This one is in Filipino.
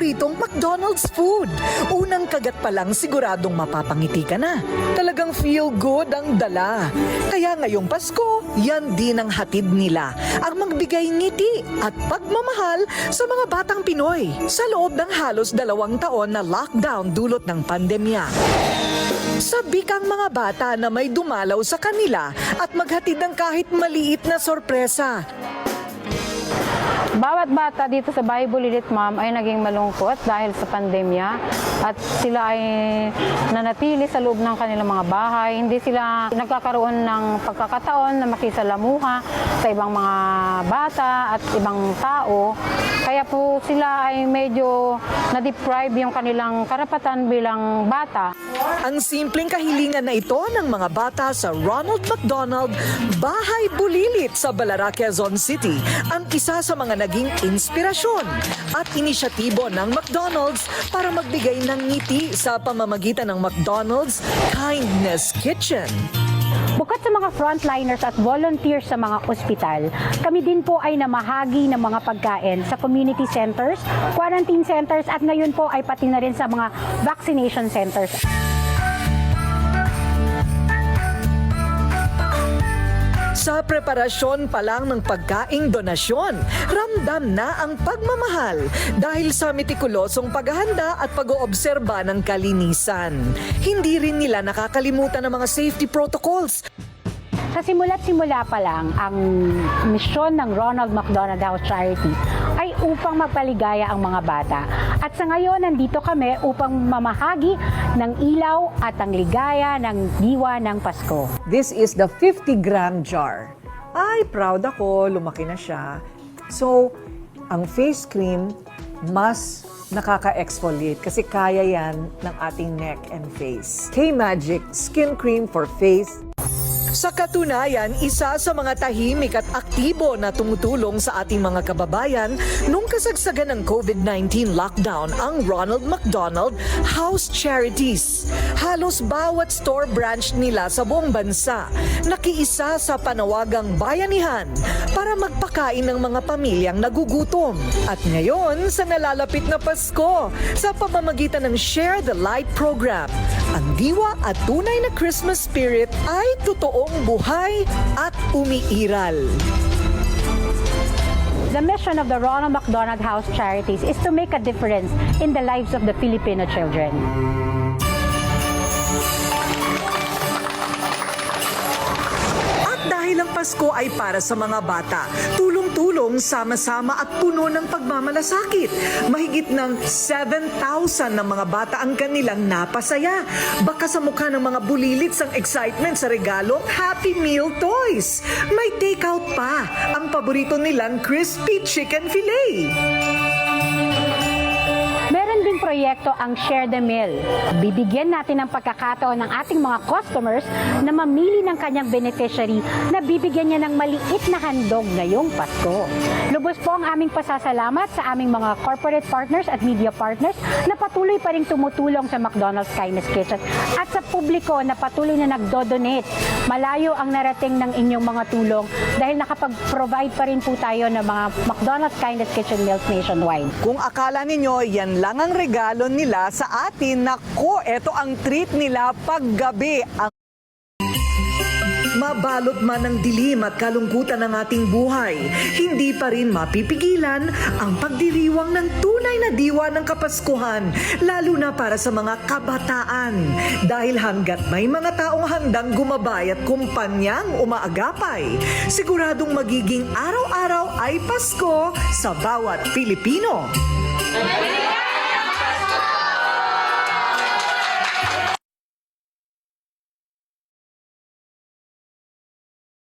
paboritong McDonald's food. Unang kagat pa lang siguradong mapapangiti ka na. Talagang feel good ang dala. Kaya ngayong Pasko, yan din ang hatid nila. Ang magbigay ngiti at pagmamahal sa mga batang Pinoy sa loob ng halos 2 taon na lockdown dulot ng pandemya. Sabik ang mga bata na may dumalaw sa kanila at maghatid ng kahit maliit na sorpresa. Bawat bata dito sa Bahay Bulilit, ma'am, ay naging malungkot dahil sa pandemya at sila ay nanatili sa loob ng kanilang mga bahay. Hindi sila nagkakaroon ng pagkakataon na makisalamuha sa ibang mga bata at ibang tao. Kaya po sila ay medyo na-deprive yung kanilang karapatan bilang bata. Ang simpleng kahilingan na ito ng mga bata sa Ronald McDonald Bahay Bulilit sa Balara, Quezon City ang isa sa mga naging inspirasyon at inisyatibo ng McDonald's para magbigay ng ngiti sa pamamagitan ng McDonald's Kindness Kitchen. Bukod sa mga frontliners at volunteers sa mga ospital, kami din po ay namahagi ng mga pagkain sa community centers, quarantine centers at ngayon po ay pati na rin sa mga vaccination centers. Sa preparasyon pa lang ng pagkaing donasyon, ramdam na ang pagmamahal dahil sa metikulosong paghahanda at pag-oobserba ng kalinisan. Hindi rin nila nakakalimutan ang mga safety protocols. Sa simula't simula pa lang, ang misyon ng Ronald McDonald House Charity ay upang magpaligaya ang mga bata. At sa ngayon, nandito kami upang mamahagi ng ilaw at ang ligaya ng diwa ng Pasko. This is the 50-gram jar. Ay, proud ako, lumaki na siya. So, ang face cream mas nakaka-exfoliate kasi kaya yan ng ating neck and face. K-Magic Skin Cream for Face. Sa katunayan, isa sa mga tahimik at aktibo na tumutulong sa ating mga kababayan nung kasagsagan ng COVID-19 lockdown ang Ronald McDonald House Charities. Halos bawat store branch nila sa buong bansa nakiisa sa panawagang bayanihan para magpakain ng mga pamilyang nagugutom. At ngayon, sa nalalapit na Pasko, sa pamamagitan ng Share the Light program, ang diwa at tunay na Christmas spirit ay totoong buhay at umiiral. The mission of the Ronald McDonald House Charities is to make a difference in the lives of the Filipino children. Dahil ang Pasko ay para sa mga bata, tulong-tulong, sama-sama at puno ng pagmamalasakit. Mahigit ng 7,000 na mga bata ang kanilang napasaya. Baka sa mukha ng mga bulilits ang excitement sa regalong Happy Meal toys. May take-out pa ang paborito nilang crispy chicken fillet. Meron ding proyekto ang Share the Meal. Bibigyan natin ng pagkakataon ng ating mga customers na mamili ng kanyang beneficiary na bibigyan niya ng maliit na handog ngayong Pasko. Lubos po ang aming pasasalamat sa aming mga corporate partners at media partners na patuloy pa rin tumutulong sa McDonald's Kindness Kitchen at sa publiko na patuloy na nagdo-donate. Malayo ang narating ng inyong mga tulong dahil nakapag-provide pa rin po tayo ng mga McDonald's Kindness Kitchen meals nationwide. Kung akala ninyo yan lang ang regalo nila sa atin, nako, eto ang treat nila paggabi. Mabalot man ng dilim at kalungkutan ng ating buhay, hindi pa rin mapipigilan ang pagdiriwang ng tunay na diwa ng Kapaskuhan, lalo na para sa mga kabataan. Dahil hanggat may mga taong handang gumabay at kumpanyang umaagapay, siguradong magiging araw-araw ay Pasko sa bawat Pilipino.